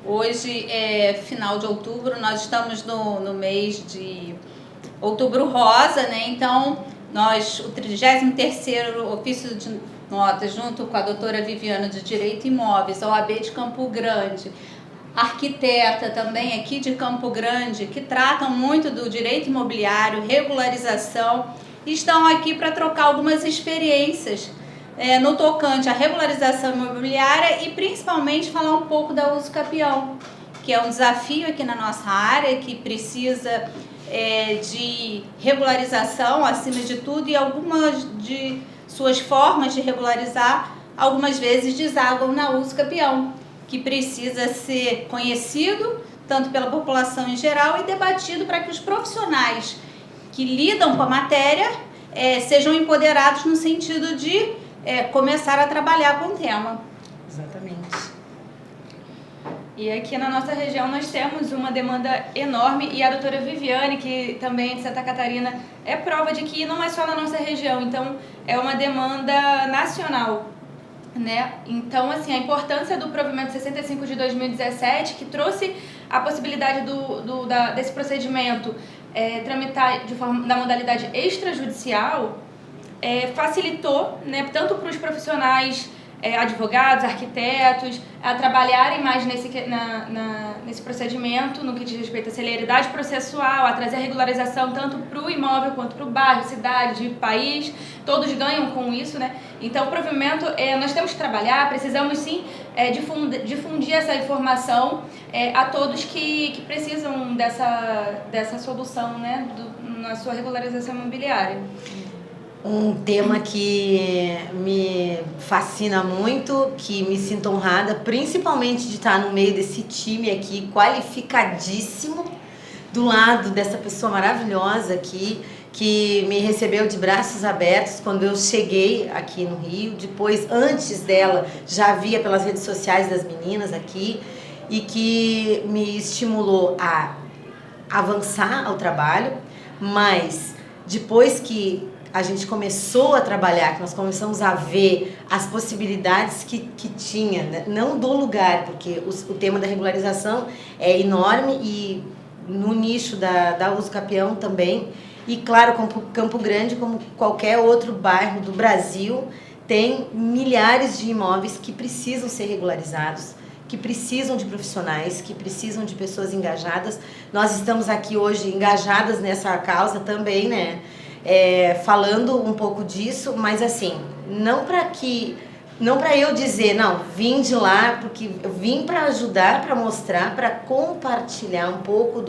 Hoje é final de outubro, nós estamos no mês de Outubro Rosa, né? Então, o 33º ofício de notas, junto com a doutora Viviana de Direito e Imóveis, OAB de Campo Grande, arquiteta também aqui de Campo Grande, que tratam muito do direito imobiliário, regularização, estão aqui para trocar algumas experiências no tocante à regularização imobiliária e principalmente falar um pouco da uso capião, que é um desafio aqui na nossa área, que precisa de regularização acima de tudo, e algumas de suas formas de regularizar algumas vezes desaguam na uso capião, que precisa ser conhecido tanto pela população em geral e debatido para que os profissionais que lidam com a matéria sejam empoderados no sentido de começar a trabalhar com o tema. Exatamente. E aqui na nossa região nós temos uma demanda enorme, e a doutora Viviane, que também é de Santa Catarina, é prova de que não é só na nossa região, então é uma demanda nacional, né? Então, assim, a importância do provimento 65 de 2017, que trouxe a possibilidade desse procedimento tramitar da modalidade extrajudicial, facilitou, né, tanto para os profissionais, advogados, arquitetos, a trabalharem mais nesse procedimento, no que diz respeito à celeridade processual, a trazer a regularização tanto para o imóvel quanto para o bairro, cidade, país, todos ganham com isso, né? Então, o provimento, nós temos que trabalhar, precisamos sim difundir essa informação a todos que precisam dessa solução, né, na sua regularização imobiliária. Um tema que me fascina muito, que me sinto honrada, principalmente de estar no meio desse time aqui, qualificadíssimo, do lado dessa pessoa maravilhosa aqui, que me recebeu de braços abertos quando eu cheguei aqui no Rio. Depois, antes dela, já via pelas redes sociais das meninas aqui, e que me estimulou a avançar ao trabalho, mas depois que a gente começou a trabalhar, que nós começamos a ver as possibilidades que tinha, né? Não do lugar, porque o tema da regularização é enorme, e no nicho da uso capião também, e claro, Campo Grande, como qualquer outro bairro do Brasil, tem milhares de imóveis que precisam ser regularizados, que precisam de profissionais, que precisam de pessoas engajadas. Nós estamos aqui hoje engajadas nessa causa também, né? Falando um pouco disso, mas assim, não para eu dizer, não, vim de lá, porque eu vim para ajudar, para mostrar, para compartilhar um pouco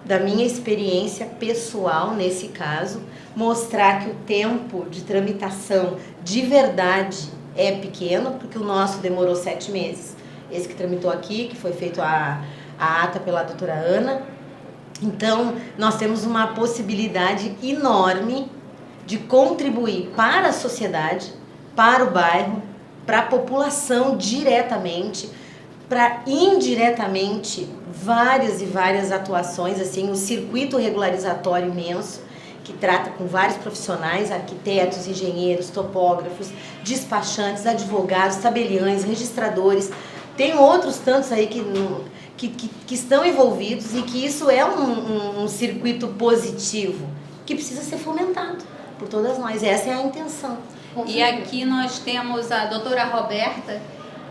da minha experiência pessoal nesse caso, mostrar que o tempo de tramitação de verdade é pequeno, porque o nosso demorou 7 meses, esse que tramitou aqui, que foi feito a ata pela doutora Ana. Então, nós temos uma possibilidade enorme de contribuir para a sociedade, para o bairro, para a população diretamente, para indiretamente várias e várias atuações, assim, o circuito regularizatório imenso, que trata com vários profissionais, arquitetos, engenheiros, topógrafos, despachantes, advogados, tabeliães, registradores. Tem outros tantos aí que estão envolvidos, e que isso é um circuito positivo que precisa ser fomentado por todas nós. Essa é a intenção. E aqui nós temos a doutora Roberta,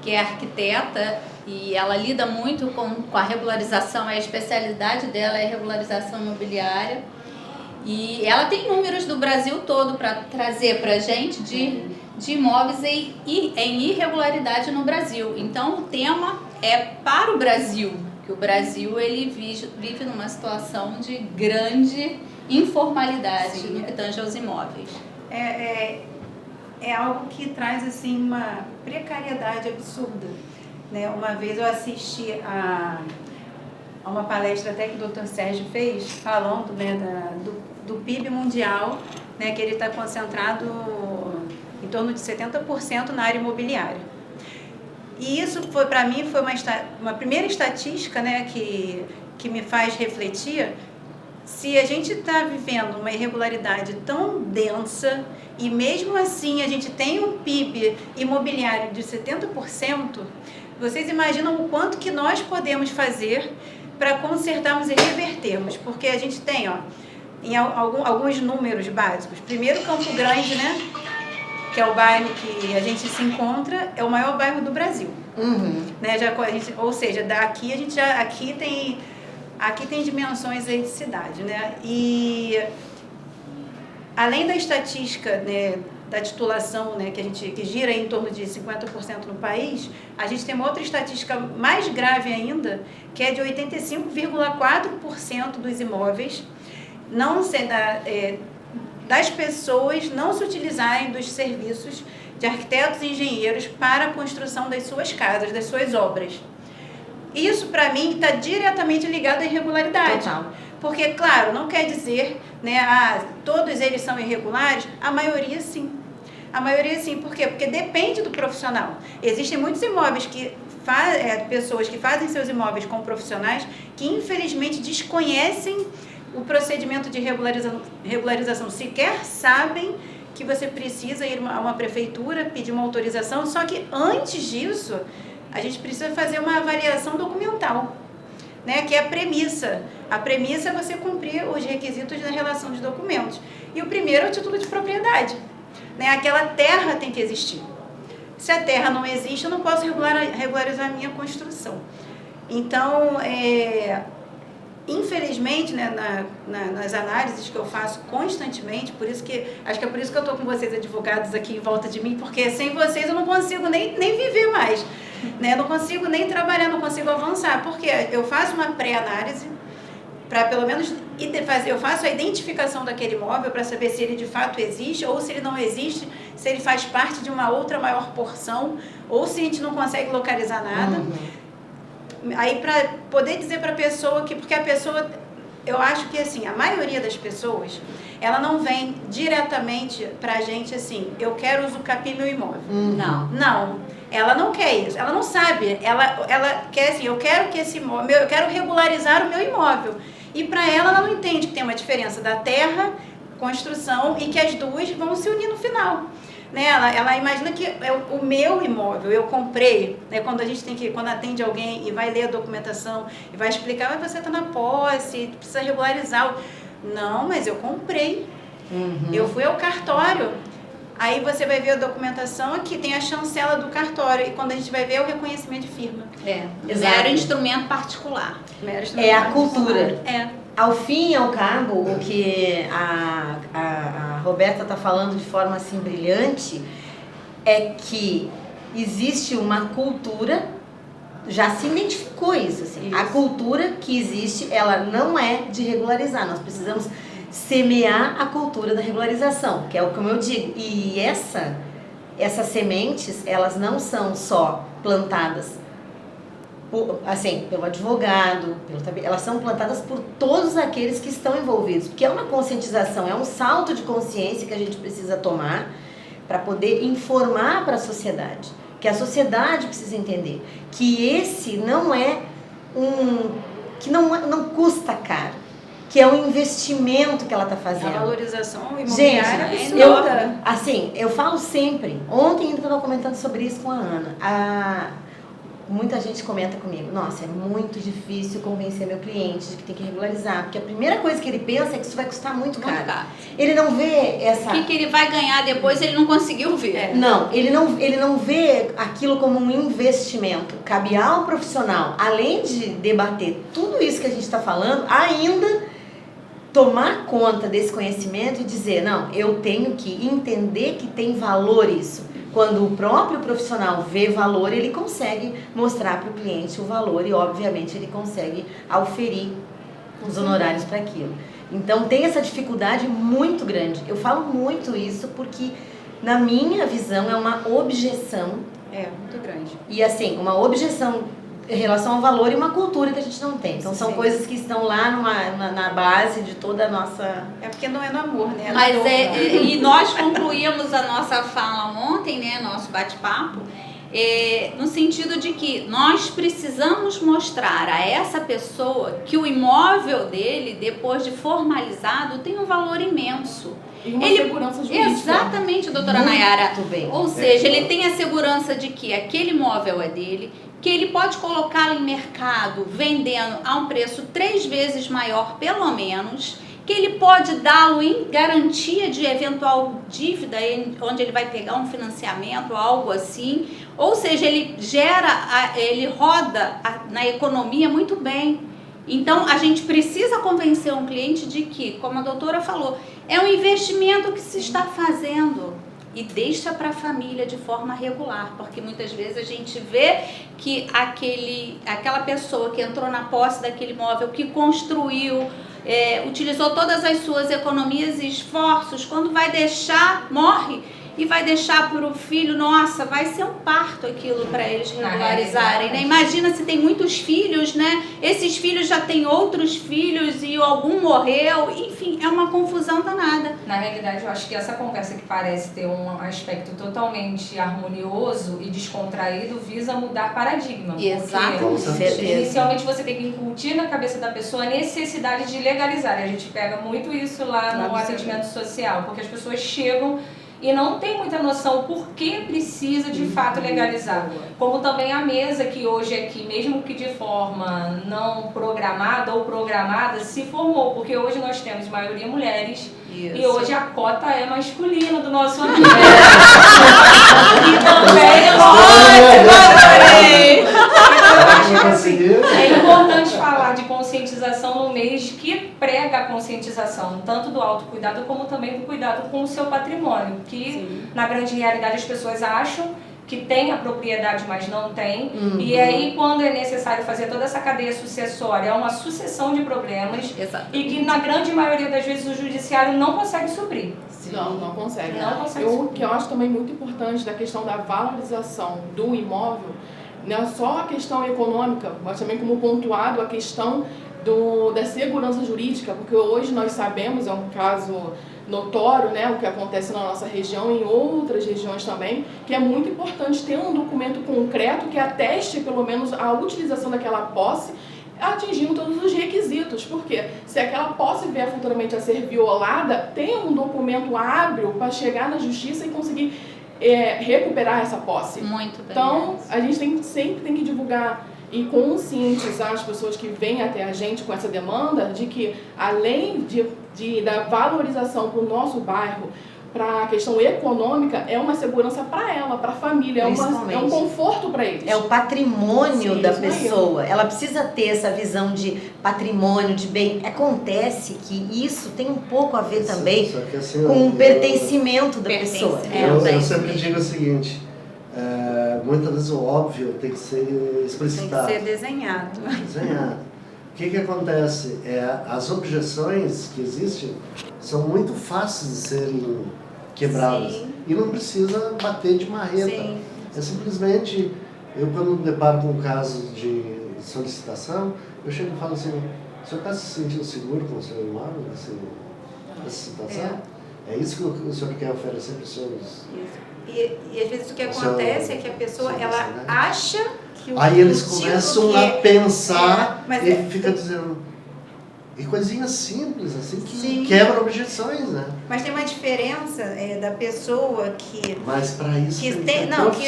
que é arquiteta, e ela lida muito com a regularização, a especialidade dela é regularização imobiliária, e ela tem números do Brasil todo para trazer para a gente de imóveis em irregularidade no Brasil. Então, o tema é para o Brasil, que o Brasil ele vive numa situação de grande informalidade. Sim, no que tange aos imóveis. É algo que traz assim uma precariedade absurda, né? Uma vez eu assisti a uma palestra até que o Dr. Sérgio fez, falando, né, do PIB mundial, né, que ele está concentrado em torno de 70% na área imobiliária. E isso foi, para mim, foi uma primeira estatística, né, que me faz refletir se a gente está vivendo uma irregularidade tão densa e mesmo assim a gente tem um PIB imobiliário de 70%, Vocês imaginam o quanto que nós podemos fazer para consertarmos e revertermos? Porque a gente tem, ó, em alguns números básicos. Primeiro, Campo Grande, né? Que é o bairro que a gente se encontra, é o maior bairro do Brasil. Né? Ou seja, daqui a gente já aqui tem dimensões aí de cidade, né? E além da estatística, né, da titulação, né, que gira em torno de 50% no país, a gente tem uma outra estatística mais grave ainda, que é de 85,4% dos imóveis das pessoas não se utilizarem dos serviços de arquitetos e engenheiros para a construção das suas casas, das suas obras. Isso, para mim, está diretamente ligado à irregularidade. Total. Porque, claro, não quer dizer, né, todos eles são irregulares, a maioria sim. A maioria sim, por quê? Porque depende do profissional. Existem muitos imóveis pessoas que fazem seus imóveis com profissionais que, infelizmente, desconhecem o procedimento de regularização, sequer sabem que você precisa ir a uma prefeitura, pedir uma autorização, só que antes disso, a gente precisa fazer uma avaliação documental, né, que é a premissa. A premissa é você cumprir os requisitos da relação de documentos. E o primeiro é o título de propriedade, né, aquela terra tem que existir. Se a terra não existe, eu não posso regularizar a minha construção. Então, infelizmente, né, nas análises que eu faço constantemente, acho que é por isso que eu estou com vocês advogados aqui em volta de mim, porque sem vocês eu não consigo nem viver mais, né? Eu não consigo nem trabalhar, não consigo avançar, porque eu faço uma pré-análise para pelo menos eu faço a identificação daquele imóvel para saber se ele de fato existe ou se ele não existe, se ele faz parte de uma outra maior porção ou se a gente não consegue localizar nada. Aí, para poder dizer para a pessoa porque a pessoa, eu acho que assim, a maioria das pessoas, ela não vem diretamente para a gente assim, eu quero usucapir meu imóvel. Não, ela não quer isso, ela não sabe, ela quer assim, eu quero que eu quero regularizar o meu imóvel. E para ela não entende que tem uma diferença da terra, construção e que as duas vão se unir no final. Né? Ela imagina que o meu imóvel, eu comprei, né? Quando atende alguém e vai ler a documentação e vai explicar, mas você está na posse, precisa regularizar. Não, mas eu comprei. Eu fui ao cartório. Aí você vai ver a documentação aqui, tem a chancela do cartório. E quando a gente vai ver, é o reconhecimento de firma. Mero instrumento particular. É a cultura. Ao fim e ao cabo, o que a Roberta está falando de forma assim brilhante é que existe uma cultura, já se identificou isso, assim, isso. A cultura que existe, ela não é de regularizar, nós precisamos semear a cultura da regularização, que é como eu digo, e essas sementes, elas não são só plantadas assim, pelo advogado, elas são plantadas por todos aqueles que estão envolvidos, porque é uma conscientização, é um salto de consciência que a gente precisa tomar para poder informar para a sociedade, que a sociedade precisa entender que esse não é que não custa caro, que é um investimento que ela está fazendo. A valorização imobiliária é eu falo sempre, ontem ainda estava comentando sobre isso com a Ana, muita gente comenta comigo, nossa, é muito difícil convencer meu cliente de que tem que regularizar, porque a primeira coisa que ele pensa é que isso vai custar muito caro. Ele não vê essa... O que ele vai ganhar depois, ele não conseguiu ver. Não, ele não vê aquilo como um investimento. Cabe ao profissional, além de debater tudo isso que a gente está falando, ainda tomar conta desse conhecimento e dizer, não, eu tenho que entender que tem valor isso. Quando o próprio profissional vê valor, ele consegue mostrar para o cliente o valor e, obviamente, ele consegue auferir os honorários para aquilo. Então, tem essa dificuldade muito grande. Eu falo muito isso porque, na minha visão, é uma objeção. Muito grande. E, assim, uma objeção em relação ao valor e uma cultura que a gente não tem. Então, são coisas que estão lá na base de toda a nossa... É porque não é no amor, né? Mas e nós concluímos a nossa fala ontem, né? Nosso bate-papo, no sentido de que nós precisamos mostrar a essa pessoa que o imóvel dele, depois de formalizado, tem um valor imenso. E uma segurança jurídica. Exatamente, doutora Nayara. Muito bem. Ou seja, ele tem a segurança de que aquele imóvel é dele, que ele pode colocá-lo em mercado vendendo a um preço 3 vezes maior, pelo menos, que ele pode dá-lo em garantia de eventual dívida, onde ele vai pegar um financiamento, algo assim. Ou seja, ele roda na economia muito bem. Então, a gente precisa convencer um cliente de que, como a doutora falou, é um investimento que se está fazendo e deixa para a família de forma regular, porque muitas vezes a gente vê que aquela pessoa que entrou na posse daquele imóvel, que construiu, utilizou todas as suas economias e esforços, quando vai deixar, morre e vai deixar para o filho, nossa, vai ser um parto aquilo para eles regularizarem, né? Imagina se tem muitos filhos, né? Esses filhos já têm outros filhos e algum morreu, enfim, é uma confusão danada. Na realidade, eu acho que essa conversa que parece ter um aspecto totalmente harmonioso e descontraído visa mudar paradigma. Exatamente. Inicialmente você tem que incutir na cabeça da pessoa a necessidade de legalizar. E a gente pega muito isso lá no atendimento social, porque as pessoas chegam e não tem muita noção por que precisa de fato legalizar. Como também a mesa que hoje aqui, mesmo que de forma não programada ou programada, se formou, porque hoje nós temos maioria mulheres. Isso. E hoje a cota é masculina do nosso ambiente. E também é importante falar de conscientização no mês que prega a conscientização, tanto do autocuidado como também do cuidado com o seu patrimônio, que na grande realidade as pessoas acham que tem a propriedade, mas não tem. E aí, quando é necessário fazer toda essa cadeia sucessória, é uma sucessão de problemas. Exatamente. E que, na grande maioria das vezes, o judiciário não consegue suprir. Não consegue. Não consegue O que eu acho também muito importante da questão da valorização do imóvel, não é só a questão econômica, mas também como pontuado a questão da segurança jurídica, porque hoje nós sabemos, é um caso notório, né, o que acontece na nossa região e em outras regiões também, que é muito importante ter um documento concreto que ateste pelo menos a utilização daquela posse, atingindo todos os requisitos, porque se aquela posse vier futuramente a ser violada, tem um documento hábil para chegar na justiça e conseguir recuperar essa posse. Muito bem. Então, a gente sempre tem que divulgar e conscientizar as pessoas que vêm até a gente com essa demanda de que, além da valorização para o nosso bairro, para a questão econômica, é uma segurança para ela, para a família, é um conforto para eles. É o patrimônio da pessoa. Ela precisa ter essa visão de patrimônio, de bem. Acontece que isso tem um pouco a ver também assim, com o pertencimento da pessoa. Eu sempre digo o seguinte, muitas vezes o óbvio tem que ser explicitado. Tem que ser desenhado. O que acontece? As objeções que existem são muito fáceis de serem quebradas. Sim. E não precisa bater de marreta. Sim. É simplesmente, eu quando me deparo com um caso de solicitação, eu chego e falo assim, o senhor está se sentindo seguro com o seu imóvel nessa situação? É isso que o senhor quer oferecer para os seus... E às vezes o que acontece é que a pessoa, ela acha que o aí eles começam a pensar e fica dizendo... E coisinhas simples, assim, que quebram objeções, né? Mas tem uma diferença da pessoa que... Mas para isso que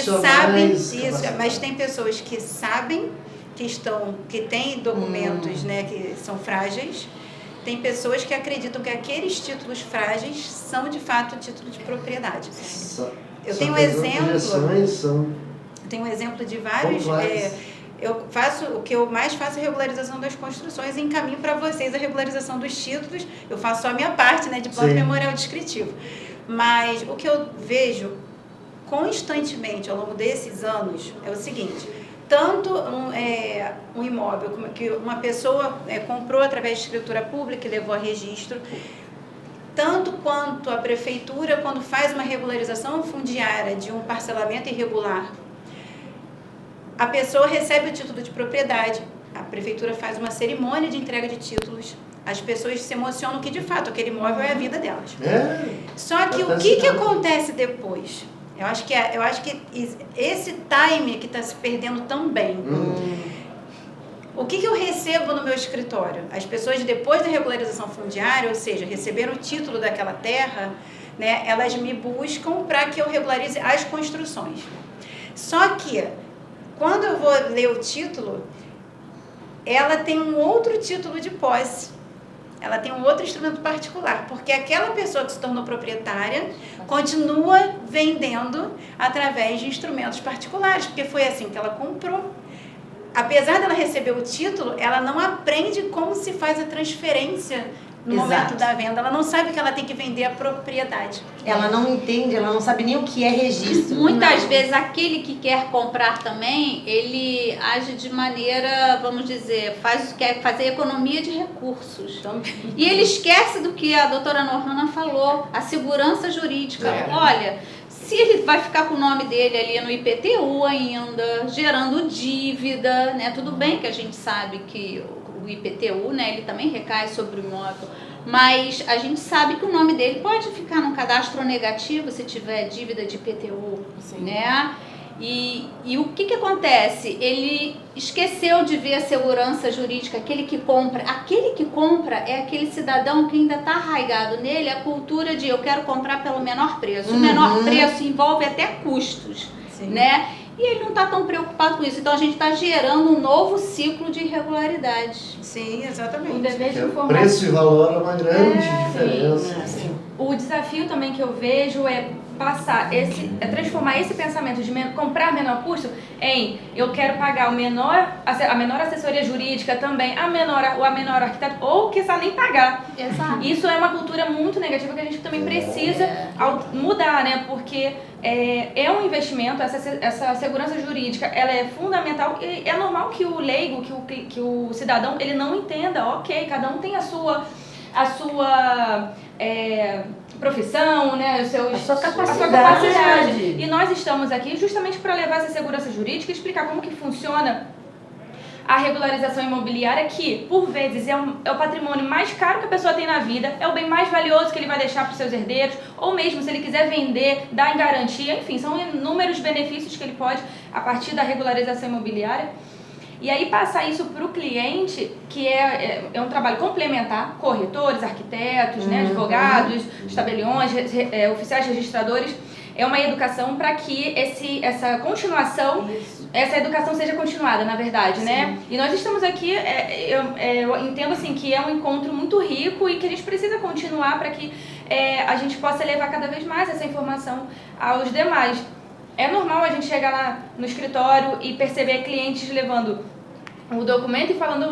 sabem isso, mas tem pessoas que sabem que têm documentos, né, que são frágeis. Tem pessoas que acreditam que aqueles títulos frágeis são, de fato, títulos de propriedade. Eu tenho um exemplo de vários... o que eu mais faço é a regularização das construções e encaminho para vocês a regularização dos títulos. Eu faço só a minha parte, né, de plano memorial descritivo. Mas o que eu vejo constantemente ao longo desses anos é o seguinte: tanto um imóvel que uma pessoa comprou através de escritura pública e levou a registro, tanto quanto a prefeitura, quando faz uma regularização fundiária de um parcelamento irregular, a pessoa recebe o título de propriedade, a prefeitura faz uma cerimônia de entrega de títulos, as pessoas se emocionam que, de fato, aquele imóvel é a vida delas. Só que o que acontece depois? Eu acho que esse time que está se perdendo também. O que eu recebo no meu escritório? As pessoas, depois da regularização fundiária, ou seja, receberam o título daquela terra, né, elas me buscam para que eu regularize as construções. Só que quando eu vou ler o título, ela tem um outro título de posse. Ela tem um outro instrumento particular, porque aquela pessoa que se tornou proprietária continua vendendo através de instrumentos particulares, porque foi assim que ela comprou. Apesar dela receber o título, ela não aprende como se faz a transferência no momento da venda. Ela não sabe que ela tem que vender a propriedade. Ela não entende, ela não sabe nem o que é registro. Muitas vezes aquele que quer comprar também, ele age de maneira, vamos dizer, quer fazer economia de recursos. E ele esquece do que a doutora Nohana falou, a segurança jurídica. Olha, se ele vai ficar com o nome dele ali no IPTU ainda, gerando dívida, né? Tudo bem que a gente sabe que o IPTU, né, ele também recai sobre o imóvel, mas a gente sabe que o nome dele pode ficar no cadastro negativo se tiver dívida de IPTU, né? E o que acontece? Ele esqueceu de ver a segurança jurídica, aquele que compra é aquele cidadão que ainda está arraigado nele a cultura de eu quero comprar pelo menor preço. O menor preço envolve até custos, né? E ele não está tão preocupado com isso. Então a gente está gerando um novo ciclo de irregularidades. Sim, exatamente. O dever de informação. Preço e valor é uma grande diferença. O desafio também que eu vejo é transformar esse pensamento de comprar menor custo em eu quero pagar a menor assessoria jurídica também, a menor arquiteto, ou que nem pagar. Exato. Isso é uma cultura muito negativa que a gente também precisa mudar, né? Porque é um investimento, essa segurança jurídica, ela é fundamental e é normal que o leigo, que o cidadão, ele não entenda, ok, cada um tem a sua profissão, né, a sua capacidade. E nós estamos aqui justamente para levar essa segurança jurídica e explicar como que funciona a regularização imobiliária, que por vezes é o patrimônio mais caro que a pessoa tem na vida, é o bem mais valioso que ele vai deixar para os seus herdeiros, ou mesmo se ele quiser vender, dar em garantia, enfim, são inúmeros benefícios que ele pode a partir da regularização imobiliária. E aí passar isso para o cliente, que é um trabalho complementar, corretores, arquitetos, né, advogados, tabeliões, oficiais registradores, é uma educação para que essa educação seja continuada, na verdade, né? E nós estamos aqui, eu entendo assim que é um encontro muito rico e que a gente precisa continuar para que a gente possa levar cada vez mais essa informação aos demais. É normal a gente chegar lá no escritório e perceber clientes levando o documento e falando,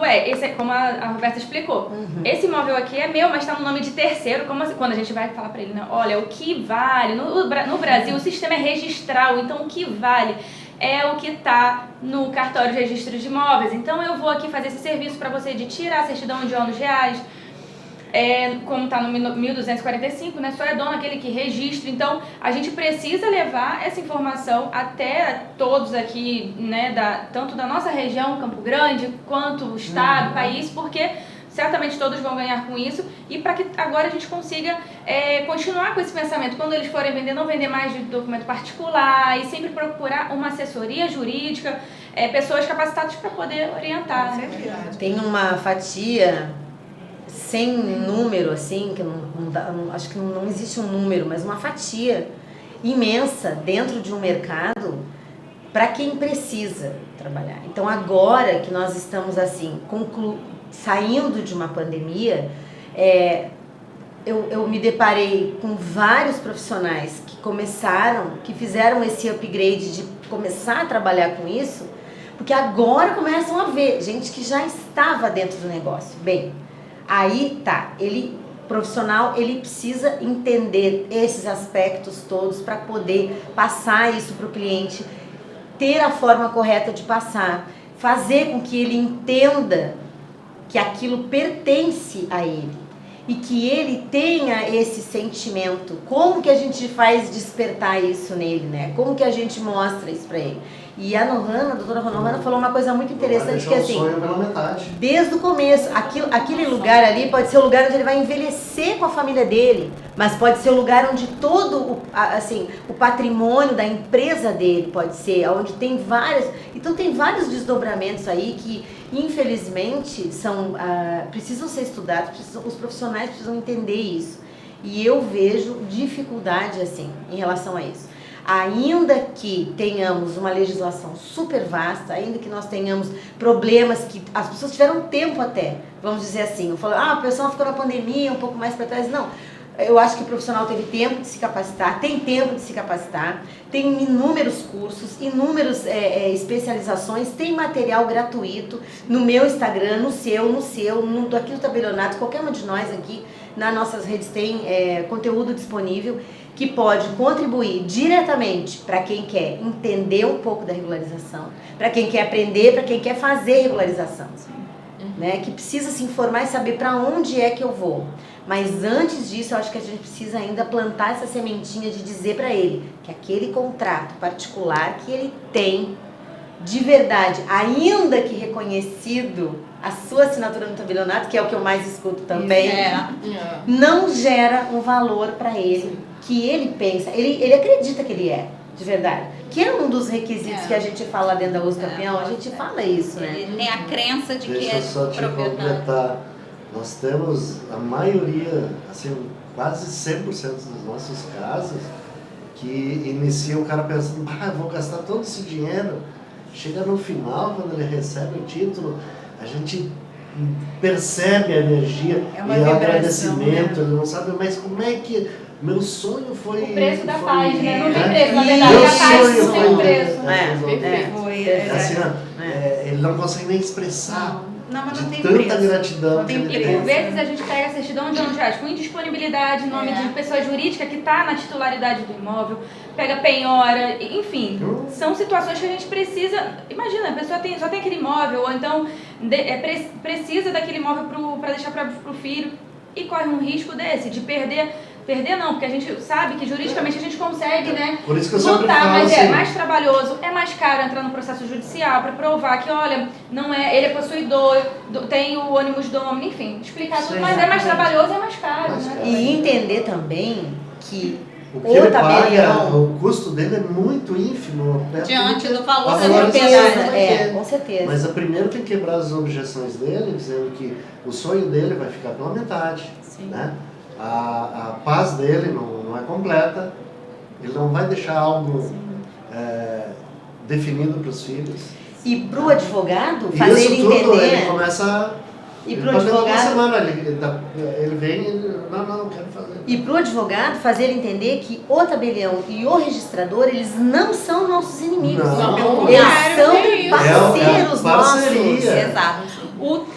como a Roberta explicou, esse imóvel aqui é meu, mas está no nome de terceiro, como assim? Quando a gente vai falar para ele, né? Olha, o que vale, no Brasil o sistema é registral, então o que vale é o que está no cartório de registro de imóveis, então eu vou aqui fazer esse serviço para você de tirar a certidão de ônus reais, como está no 1245, né, só é dono aquele que registra. Então, a gente precisa levar essa informação até todos aqui, né, tanto da nossa região, Campo Grande, quanto o estado, país, porque certamente todos vão ganhar com isso, e para que agora a gente consiga continuar com esse pensamento. Quando eles forem vender, não vender mais de documento particular, e sempre procurar uma assessoria jurídica, pessoas capacitadas para poder orientar. Né? Tem uma fatia sem número, assim, que acho que não existe um número, mas uma fatia imensa dentro de um mercado para quem precisa trabalhar. Então, agora que nós estamos assim, saindo de uma pandemia, eu me deparei com vários profissionais que fizeram esse upgrade de começar a trabalhar com isso, porque agora começam a ver gente que já estava dentro do negócio. Bem, aí tá, profissional, ele precisa entender esses aspectos todos para poder passar isso para o cliente, ter a forma correta de passar, fazer com que ele entenda que aquilo pertence a ele e que ele tenha esse sentimento. Como que a gente faz despertar isso nele, né? Como que a gente mostra isso para ele? E a doutora Nohana falou uma coisa muito interessante, que assim, desde o começo, aquele lugar ali pode ser o lugar onde ele vai envelhecer com a família dele, mas pode ser o lugar onde todo o patrimônio da empresa dele pode ser, onde tem vários desdobramentos aí que infelizmente precisam ser estudados, os profissionais precisam entender isso. E eu vejo dificuldade assim em relação a isso. ainda que tenhamos uma legislação super vasta, ainda que nós tenhamos problemas que as pessoas tiveram tempo até, vamos dizer assim, eu falo, o pessoal ficou na pandemia um pouco mais para trás, não. Eu acho que o profissional teve tempo de se capacitar, tem tempo de se capacitar, tem inúmeros cursos, inúmeras especializações, tem material gratuito no meu Instagram, no seu, aqui no Tabelionato, qualquer uma de nós aqui, nas nossas redes tem conteúdo disponível que pode contribuir diretamente para quem quer entender um pouco da regularização, para quem quer aprender, para quem quer fazer regularização, né? Que precisa se informar e saber para onde é que eu vou. Mas antes disso, eu acho que a gente precisa ainda plantar essa sementinha de dizer para ele que aquele contrato particular que ele tem, de verdade, ainda que reconhecido, a sua assinatura no tabelionato, que é o que eu mais escuto também, não gera um valor para ele, que ele pensa, ele acredita que ele é, de verdade. Que é um dos requisitos que a gente fala dentro da USP Campeão, a gente fala isso, né? Ele tem a crença de que Deixa é eu só te completar. Nós temos a maioria, assim, quase 100% dos nossos casos, que inicia o cara pensando, eu vou gastar todo esse dinheiro. Chega no final, quando ele recebe o título, a gente percebe a energia e o agradecimento. Ele não sabe, mas como é que meu sonho foi... O preço da paz, né? Não tem né? preço, na verdade. Meu A paz sonho não tem foi... preço. Assim, ele não consegue nem expressar. Não, mas de não tem tanta preço. gratidão Não tem que E ele por tem. vezes a gente pega a certidão de onde com indisponibilidade, nome de pessoa jurídica que está na titularidade do imóvel, pega penhora, enfim. São situações que a gente precisa... Imagina, a pessoa só tem aquele imóvel, ou então precisa daquele imóvel para deixar para o filho e corre um risco desse, de perder não, porque a gente sabe que juridicamente a gente consegue, né, Por isso que eu sempre lutar, falo mas assim, é mais trabalhoso, é mais caro entrar no processo judicial para provar que, olha, não é, ele é possuidor, tem o ônibus domini, enfim, explicar tudo, mas é mais trabalhoso e é mais caro, né? E entender também que o que ele paga, tabelião, o custo dele é muito ínfimo. Diante do valor a da valorização propriedade. com certeza. Mas primeiro tem que quebrar as objeções dele, dizendo que o sonho dele vai ficar pela metade. Né? A paz dele não é completa, ele não vai deixar algo definido para os filhos. E para o advogado, E fazer isso ele tudo, entender... ele começa... E ele pro pode levar uma advogado- semana, ele vem e não quero fazer. E para o advogado, fazer ele entender que o tabelião e o registrador, eles não são nossos inimigos. Não, Eles é são isso. parceiros parceria. nossos. Exato.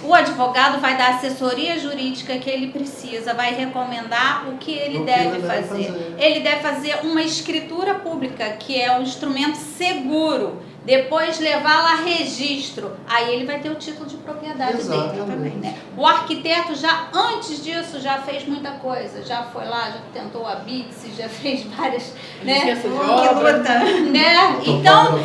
O advogado vai dar a assessoria jurídica que ele precisa, vai recomendar o que ele deve fazer. Ele deve fazer uma escritura pública, que é um instrumento seguro. Depois levá-la a registro. Aí ele vai ter o título de propriedade dele também, né? O arquiteto já, antes disso, já fez muita coisa. Já foi lá, já tentou a BITS, já fez várias, né? Licença de obra. Né? Então,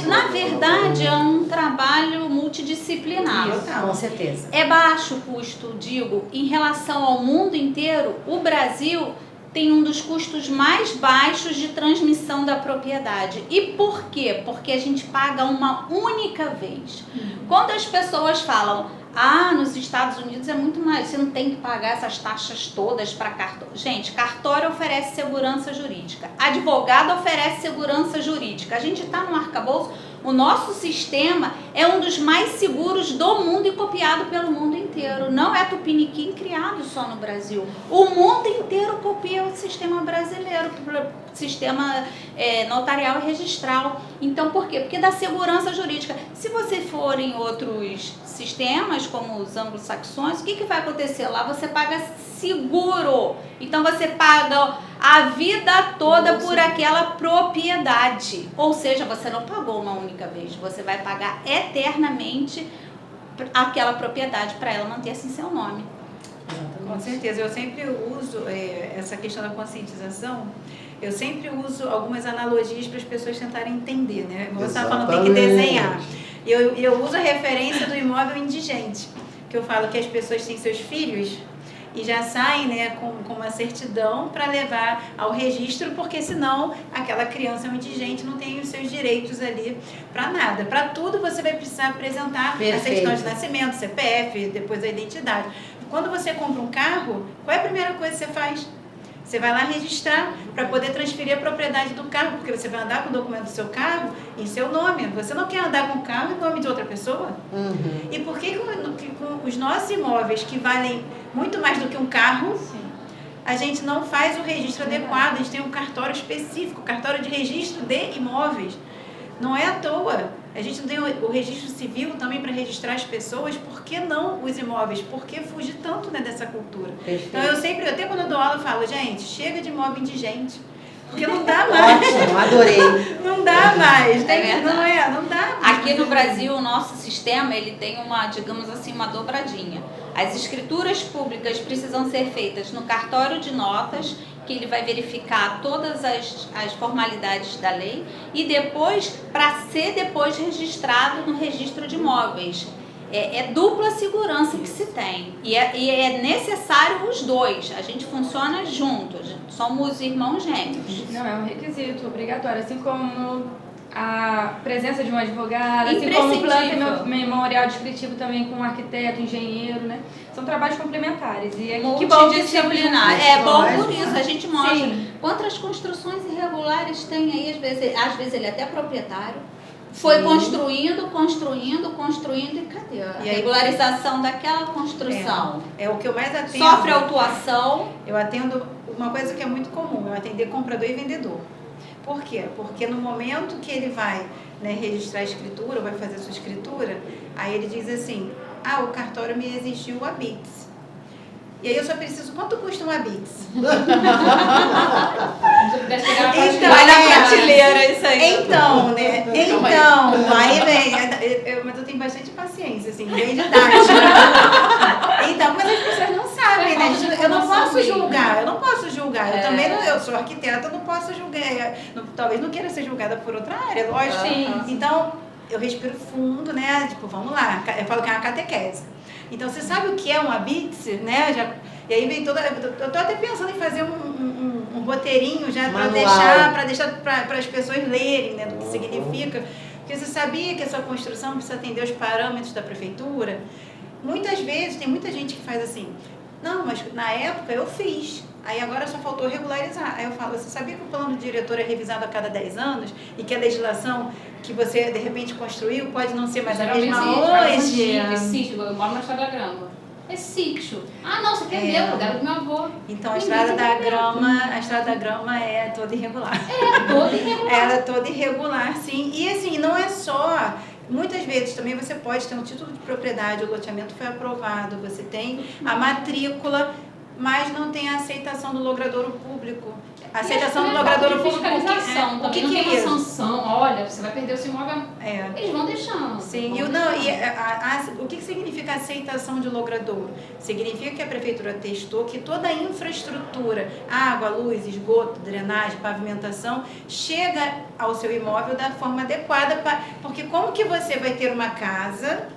na verdade, é um trabalho multidisciplinar. Com certeza. É baixo o custo, digo, em relação ao mundo inteiro. O Brasil tem um dos custos mais baixos de transmissão da propriedade. E por quê? Porque a gente paga uma única vez. Quando as pessoas falam, nos Estados Unidos é muito mais, você não tem que pagar essas taxas todas para cartório. Gente, cartório oferece segurança jurídica, advogado oferece segurança jurídica. A gente está no arcabouço, o nosso sistema é um dos mais seguros do mundo e copiado pelo mundo inteiro. Não é tupiniquim criado só no Brasil. O mundo inteiro copia o sistema brasileiro, o sistema notarial e registral. Então, por quê? Porque dá segurança jurídica. Se você for em outros sistemas, como os anglo-saxões, o que vai acontecer? Lá você paga seguro. Então, você paga a vida toda por aquela propriedade. Ou seja, você não pagou uma única vez. Você vai pagar eternamente aquela propriedade para ela manter-se em seu nome. Com certeza. Eu sempre uso essa questão da conscientização. Eu sempre uso algumas analogias para as pessoas tentarem entender, né? Você estava falando, tem que desenhar. Eu uso a referência do imóvel indigente, que eu falo que as pessoas têm seus filhos e já saem, né, com uma certidão para levar ao registro, porque senão aquela criança é um indigente, não tem os seus direitos ali para nada. Para tudo você vai precisar apresentar a certidão de nascimento, CPF, depois a identidade. Quando você compra um carro, qual é a primeira coisa que você faz? Você vai lá registrar para poder transferir a propriedade do carro, porque você vai andar com o documento do seu carro em seu nome. Você não quer andar com o carro em nome de outra pessoa? E por que com os nossos imóveis, que valem muito mais do que um carro, a gente não faz o registro adequado? A gente tem um cartório específico, cartório de registro de imóveis. Não é à toa. A gente não tem o registro civil também para registrar as pessoas. Por que não os imóveis? Por que fugir tanto, né, dessa cultura? Perfeito. Então eu sempre, até quando eu dou aula, eu falo, gente, chega de imóvel indigente. Porque não dá mais. Ótimo, adorei. Não dá mais. É verdade. Não dá mais. Aqui no Brasil, o nosso sistema, ele tem uma, digamos assim, uma dobradinha. As escrituras públicas precisam ser feitas no cartório de notas, que ele vai verificar todas as formalidades da lei, e depois, para ser depois registrado no registro de imóveis. É dupla segurança que se tem. E é necessário os dois. A gente funciona juntos. Somos irmãos gêmeos. Não, é um requisito obrigatório. Assim como a presença de um advogado, assim como o plano memorial descritivo também com um arquiteto, engenheiro, né? São trabalhos complementares. E é que bom que multidisciplinar. É bom por isso, a gente mostra quantas construções irregulares tem aí, às vezes ele é até proprietário. Foi construindo e cadê a regularização daquela construção? É o que eu mais atendo. Sofre autuação. Eu atendo uma coisa que é muito comum, eu atender comprador e vendedor. Por quê? Porque no momento que ele vai, né, registrar a escritura, vai fazer a sua escritura, aí ele diz assim, o cartório me exigiu o habite. E aí eu só preciso, quanto custa um habite? Vai na prateleira isso aí. Então, né? Aí vem, mas eu tenho bastante paciência, assim, bem didática. Então, mas as pessoas não sabem, né? Eu não posso julgar, eu também não, eu sou arquiteta, eu não posso julgar, talvez não queira ser julgada por outra área, lógico. Então, eu respiro fundo, né? Tipo, vamos lá, eu falo que é uma catequese. Então, você sabe o que é um habite, né? E aí vem toda... Eu tô até pensando em fazer um roteirinho já para deixar para as pessoas lerem, né? Do que significa. Porque você sabia que a sua construção precisa atender os parâmetros da prefeitura? Muitas vezes, tem muita gente que faz assim, não, mas na época eu fiz. Aí agora só faltou regularizar. Aí eu falo, você sabia que o plano diretor é revisado a cada 10 anos? E que a legislação que você, de repente, construiu pode não ser mais a mesma hoje? É sítio, eu moro na Estrada da Grama. É sítio. Não, você perdeu, eu quero do meu avô. Então a Estrada da Grama é toda irregular. Toda irregular. Ela é toda irregular, sim. E assim, não é só... Muitas vezes também você pode ter um título de propriedade, o loteamento foi aprovado, você tem a matrícula, mas não tem a aceitação do logradouro público. A aceitação do logradouro público, o que é uma sanção? Olha, você vai perder o seu imóvel. Eles vão deixando. Sim, o que significa aceitação de logradouro? Significa que a prefeitura testou que toda a infraestrutura, água, luz, esgoto, drenagem, pavimentação, chega ao seu imóvel da forma adequada, porque como que você vai ter uma casa,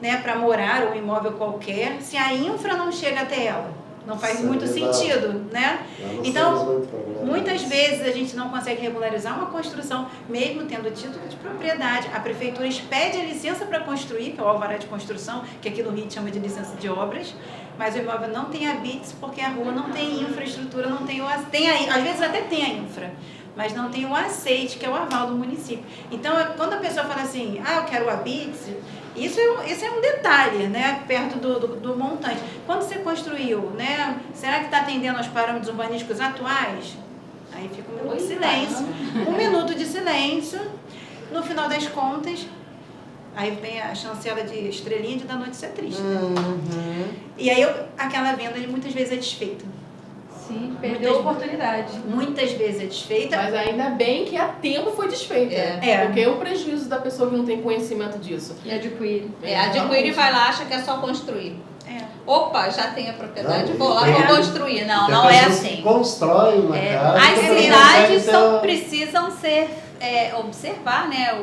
né, para morar, ou um imóvel qualquer, se a infra não chega até ela? Não faz muito sentido, né? Então, muitas vezes a gente não consegue regularizar uma construção, mesmo tendo título de propriedade. A prefeitura expede a licença para construir, que é o alvará de construção, que aqui no Rio chama de licença de obras, mas o imóvel não tem habites porque a rua não tem infraestrutura, não tem às vezes até tem a infra, mas não tem o aceite, que é o aval do município. Então, quando a pessoa fala assim, eu quero o habite, isso é um detalhe, né, perto do montante. Quando você construiu, né, será que está atendendo aos parâmetros urbanísticos atuais? Aí fica um minuto de silêncio. Um minuto de silêncio. No final das contas, aí vem a chancela de estrelinha de da noite ser triste. Né? E aí aquela venda muitas vezes é desfeita. Sim, perdeu a oportunidade. Muitas vezes é desfeita. Mas ainda bem que a tempo foi desfeita. Porque é o prejuízo da pessoa que não tem conhecimento disso. E adquire. Adquire e vai lá, acha que é só construir. Opa, já tem a propriedade, vou lá, vou construir. Não é assim. Constrói uma casa. As cidades precisam ser, observar, né,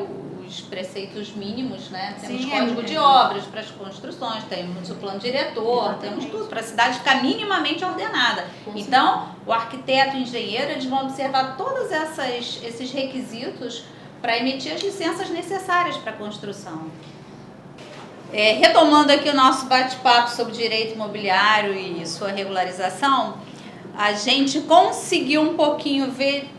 os preceitos mínimos, né? Temos código de obras para as construções, temos o plano diretor, temos tudo, para a cidade ficar minimamente ordenada. Então, o arquiteto e o engenheiro, eles vão observar todos esses requisitos para emitir as licenças necessárias para a construção. Retomando aqui o nosso bate-papo sobre direito imobiliário e sua regularização, a gente conseguiu um pouquinho ver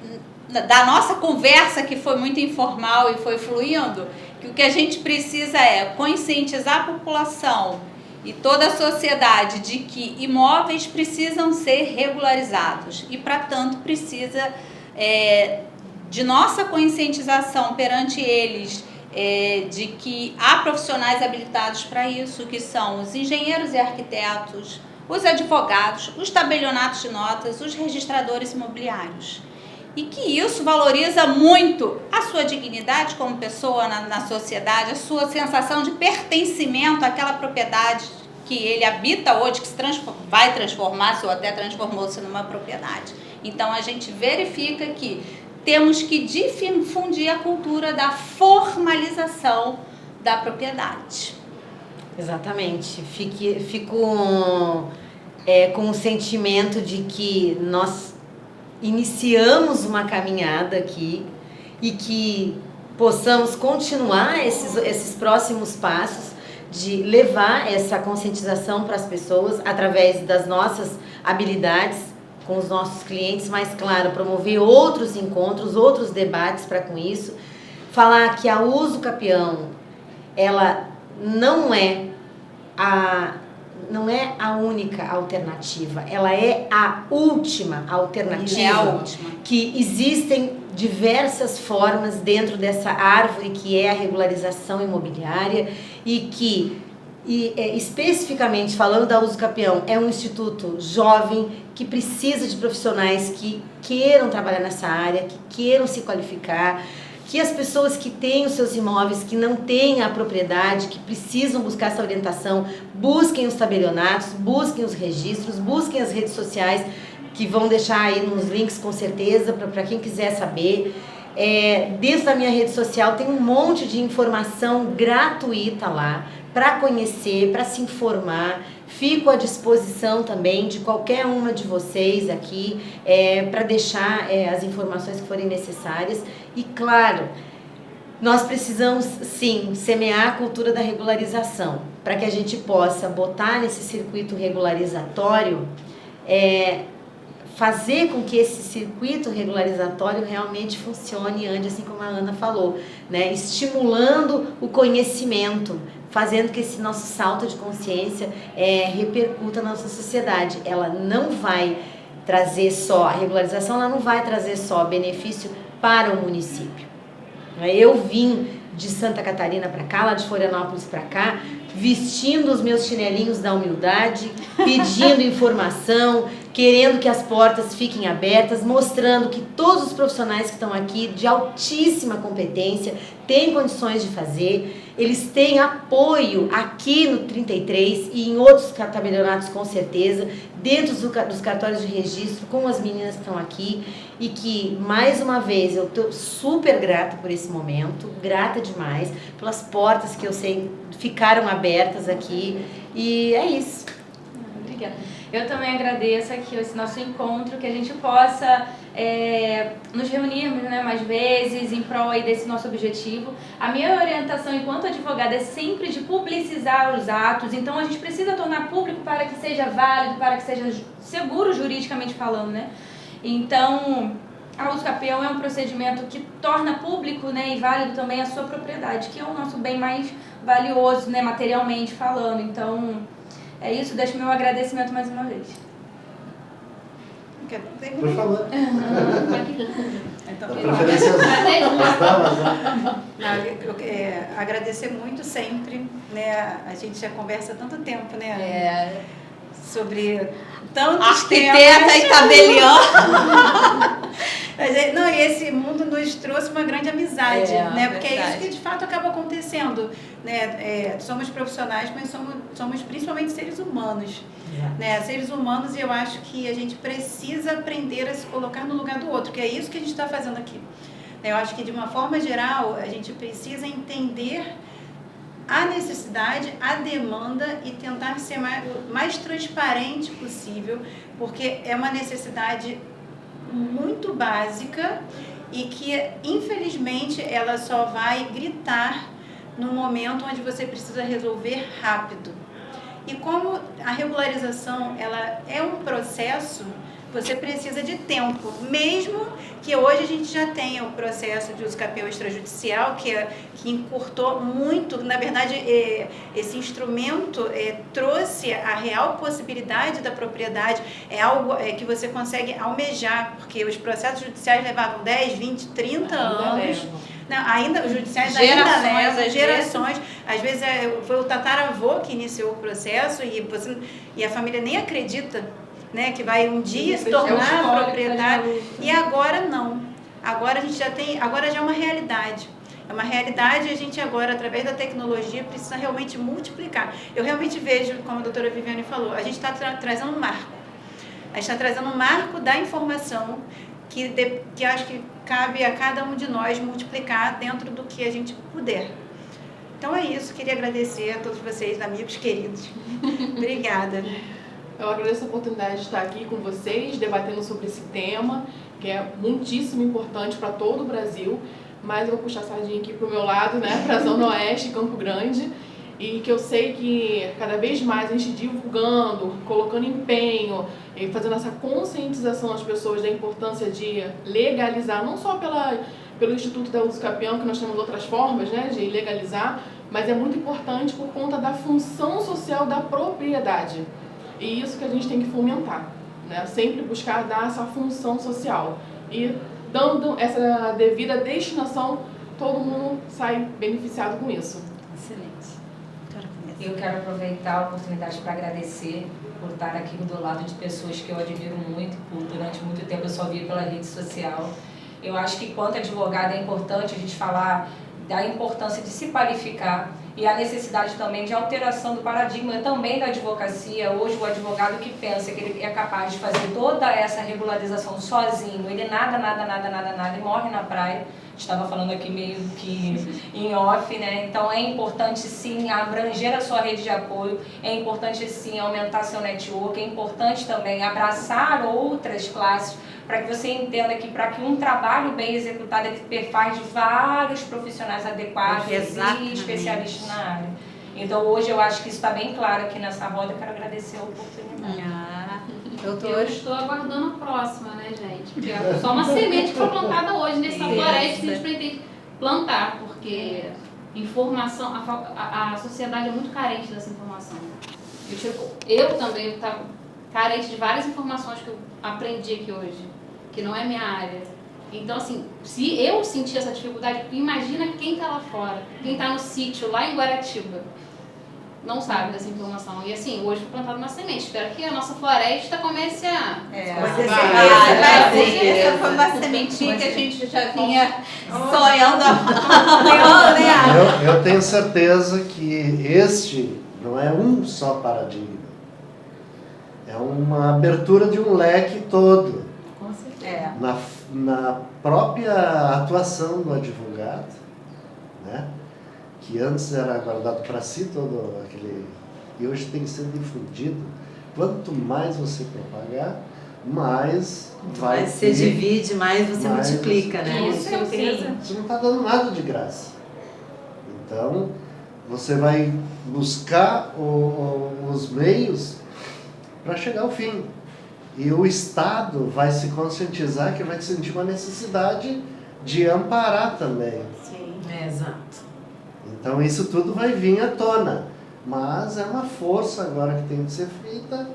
da nossa conversa, que foi muito informal e foi fluindo, que o que a gente precisa é conscientizar a população e toda a sociedade de que imóveis precisam ser regularizados e, para tanto, precisa de nossa conscientização perante eles, de que há profissionais habilitados para isso, que são os engenheiros e arquitetos, os advogados, os tabelionatos de notas, os registradores imobiliários. E que isso valoriza muito a sua dignidade como pessoa na sociedade, a sua sensação de pertencimento àquela propriedade que ele habita hoje, que vai transformar-se ou até transformou-se numa propriedade. Então, a gente verifica que temos que difundir a cultura da formalização da propriedade. Exatamente. Fico com o sentimento de que nós iniciamos uma caminhada aqui e que possamos continuar esses próximos passos de levar essa conscientização para as pessoas através das nossas habilidades com os nossos clientes, mas claro, promover outros encontros, outros debates para com isso, falar que a Uso Capião, ela não é a única alternativa, ela é a última alternativa. É a última. Que existem diversas formas dentro dessa árvore que é a regularização imobiliária e que, especificamente falando da Uso Capião, é um instituto jovem que precisa de profissionais que queiram trabalhar nessa área, que queiram se qualificar, que as pessoas que têm os seus imóveis, que não têm a propriedade, que precisam buscar essa orientação, busquem os tabelionatos, busquem os registros, busquem as redes sociais, que vão deixar aí nos links com certeza, para quem quiser saber. Dentro da minha rede social tem um monte de informação gratuita lá, para conhecer, para se informar. Fico à disposição também de qualquer uma de vocês aqui, para deixar as informações que forem necessárias. E claro, nós precisamos sim semear a cultura da regularização, para que a gente possa botar nesse circuito regularizatório, fazer com que esse circuito regularizatório realmente funcione e ande, assim como a Ana falou, né? Estimulando o conhecimento, fazendo que esse nosso salto de consciência repercuta na nossa sociedade. Ela não vai trazer só, a regularização ela não vai trazer só benefício para o município. Eu vim de Santa Catarina para cá, lá de Florianópolis para cá, vestindo os meus chinelinhos da humildade, pedindo informação, querendo que as portas fiquem abertas, mostrando que todos os profissionais que estão aqui, de altíssima competência, têm condições de fazer. Eles têm apoio aqui no 33 e em outros tabelionatos com certeza, dentro dos cartórios de registro, com as meninas que estão aqui, e que, mais uma vez, eu estou super grata por esse momento, grata demais, pelas portas que eu sei ficaram abertas aqui, e é isso. Obrigada. Eu também agradeço aqui esse nosso encontro, que a gente possa nos reunirmos, né, mais vezes em prol aí desse nosso objetivo. A minha orientação enquanto advogada é sempre de publicizar os atos, então a gente precisa tornar público para que seja válido, para que seja seguro juridicamente falando, né? Então, a Uso Capião é um procedimento que torna público, né, e válido também a sua propriedade, que é o nosso bem mais valioso, né, materialmente falando. Então, é isso, deixo meu agradecimento mais uma vez. Por favor. Então, Preferência às damas, né? agradecer muito sempre, né? A gente já conversa há tanto tempo, né? Sobre tantos Arquiteta temas. e tabelião. Mas, não, e esse mundo nos trouxe uma grande amizade, né? Porque verdade. é isso que de fato acaba acontecendo, né? Somos profissionais, mas somos principalmente seres humanos, né? Seres humanos, e eu acho que a gente precisa aprender a se colocar no lugar do outro, que é isso que a gente está fazendo aqui. Eu acho que de uma forma geral a gente precisa entender a necessidade, a demanda e tentar ser mais transparente possível, porque é uma necessidade muito básica e que, infelizmente, ela só vai gritar no momento onde você precisa resolver rápido. E como a regularização ela é um processo, você precisa de tempo, mesmo que hoje a gente já tenha o processo de uso capião extrajudicial, que encurtou muito. Na verdade, esse instrumento trouxe a real possibilidade da propriedade, é algo que você consegue almejar, porque os processos judiciais levavam 10, 20, 30 anos. Não, ainda os judiciais Gerações, ainda levam às gerações. Às vezes foi o tataravô que iniciou o processo e a família nem acredita, né, que vai um dia se tornar proprietário. E agora não. Agora a gente agora já é uma realidade. É uma realidade e a gente agora, através da tecnologia, precisa realmente multiplicar. Eu realmente vejo, como a doutora Viviane falou, a gente está trazendo um marco. A gente está trazendo um marco da informação que acho que cabe a cada um de nós multiplicar dentro do que a gente puder. Então é isso, queria agradecer a todos vocês, amigos queridos. Obrigada. Eu agradeço a oportunidade de estar aqui com vocês, debatendo sobre esse tema, que é muitíssimo importante para todo o Brasil, mas eu vou puxar a sardinha aqui para o meu lado, né, para a Zona Oeste, Campo Grande, e que eu sei que cada vez mais a gente divulgando, colocando empenho, e fazendo essa conscientização das pessoas da importância de legalizar, não só pelo Instituto da Uso Capião, que nós temos outras formas, né, de legalizar, mas é muito importante por conta da função social da propriedade. E isso que a gente tem que fomentar, né? Sempre buscar dar essa função social. E dando essa devida destinação, todo mundo sai beneficiado com isso. Excelente. Eu quero aproveitar a oportunidade para agradecer por estar aqui do lado de pessoas que eu admiro muito, durante muito tempo eu só via pela rede social. Eu acho que, enquanto advogada, é importante a gente falar da importância de se qualificar e a necessidade também de alteração do paradigma também da advocacia. Hoje, o advogado que pensa que ele é capaz de fazer toda essa regularização sozinho, ele nada e morre na praia. Estava falando aqui meio que em off, né? Então é importante sim abranger a sua rede de apoio, é importante sim aumentar seu network, é importante também abraçar outras classes, para que você entenda que para que um trabalho bem executado ele perfaz de vários profissionais adequados e especialistas na área. Então hoje eu acho que isso está bem claro aqui nessa roda, eu quero agradecer a oportunidade. Eu estou aguardando a próxima, né, gente? Porque é só uma semente que foi plantada hoje nessa floresta que a gente pretende plantar, porque informação, a sociedade é muito carente dessa informação. Eu também estava carente de várias informações que eu aprendi aqui hoje, que não é minha área. Então, assim, se eu sentir essa dificuldade, imagina quem está lá fora, quem está no sítio, lá em Guaratiba, não sabe dessa informação. E assim, hoje foi plantada uma semente. Espero que a nossa floresta comece a... Essa foi uma sementinha que a gente já vinha sonhando. Eu tenho certeza que este não é um só paradigma. É uma abertura de um leque todo. Com certeza. Na própria atuação do advogado, né? Que antes era guardado para si todo aquele... E hoje tem que ser difundido. Quanto mais você propagar, mais vai você divide, mais você multiplica, né? Com certeza. Você não está dando nada de graça. Então, você vai buscar os meios para chegar ao fim. E o Estado vai se conscientizar que vai sentir uma necessidade de amparar também. Sim. Exato. Então isso tudo vai vir à tona, mas é uma força agora que tem que ser feita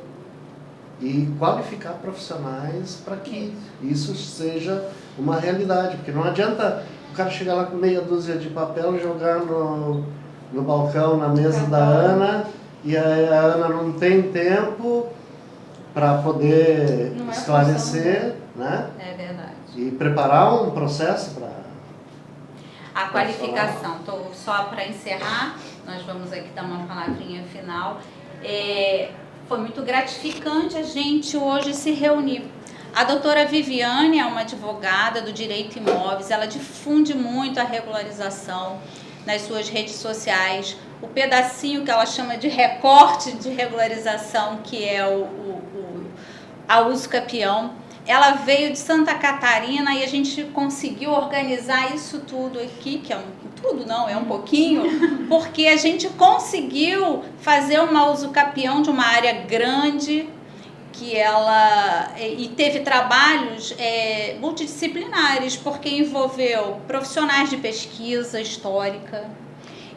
e qualificar profissionais para que isso seja uma realidade, porque não adianta o cara chegar lá com meia dúzia de papel e jogar no balcão, na mesa da Ana, e a Ana não tem tempo para poder esclarecer, né? É verdade. E preparar um processo para... A qualificação, só para encerrar, nós vamos aqui dar uma palavrinha final. Foi muito gratificante a gente hoje se reunir. A doutora Viviane é uma advogada do direito imóveis, ela difunde muito a regularização nas suas redes sociais. O pedacinho que ela chama de recorte de regularização, que é a Uso Capião. Ela veio de Santa Catarina e a gente conseguiu organizar isso tudo aqui, que é um pouquinho, porque a gente conseguiu fazer uma Uso Capião de uma área grande, que ela e teve trabalhos multidisciplinares, porque envolveu profissionais de pesquisa histórica,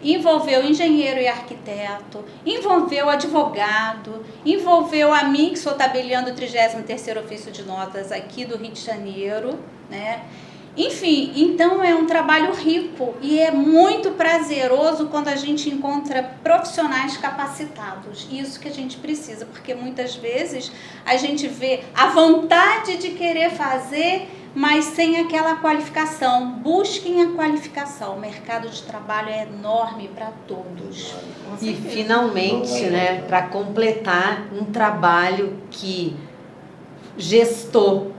envolveu engenheiro e arquiteto, envolveu advogado, envolveu a mim, que sou tabeliã do 33º Ofício de Notas aqui do Rio de Janeiro, né? Enfim, então é um trabalho rico e é muito prazeroso quando a gente encontra profissionais capacitados. Isso que a gente precisa, porque muitas vezes a gente vê a vontade de querer fazer, mas sem aquela qualificação. Busquem a qualificação. O mercado de trabalho é enorme para todos. E finalmente, né, para completar um trabalho que gestou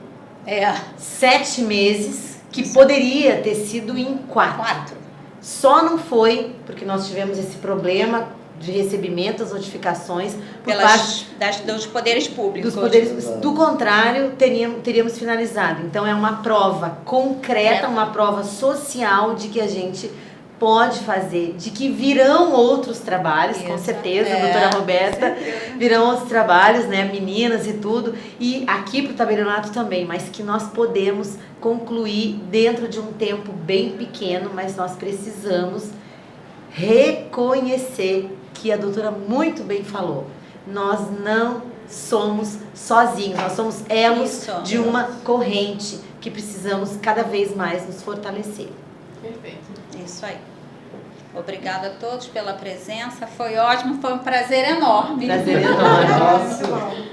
7 meses, que poderia ter sido em 4. Só não foi porque nós tivemos esse problema de recebimento das notificações por parte dos poderes públicos. Do contrário, teríamos finalizado. Então é uma prova concreta, uma prova social de que a gente pode fazer, de que virão outros trabalhos, com certeza, doutora Roberta, virão outros trabalhos, né, meninas e tudo, e aqui para o tabelionato também, mas que nós podemos concluir dentro de um tempo bem pequeno, mas nós precisamos reconhecer que a doutora muito bem falou, nós não somos sozinhos, nós somos elos de uma corrente que precisamos cada vez mais nos fortalecer. Perfeito. Isso aí. Obrigada a todos pela presença, foi ótimo, foi um prazer enorme. Prazer enorme.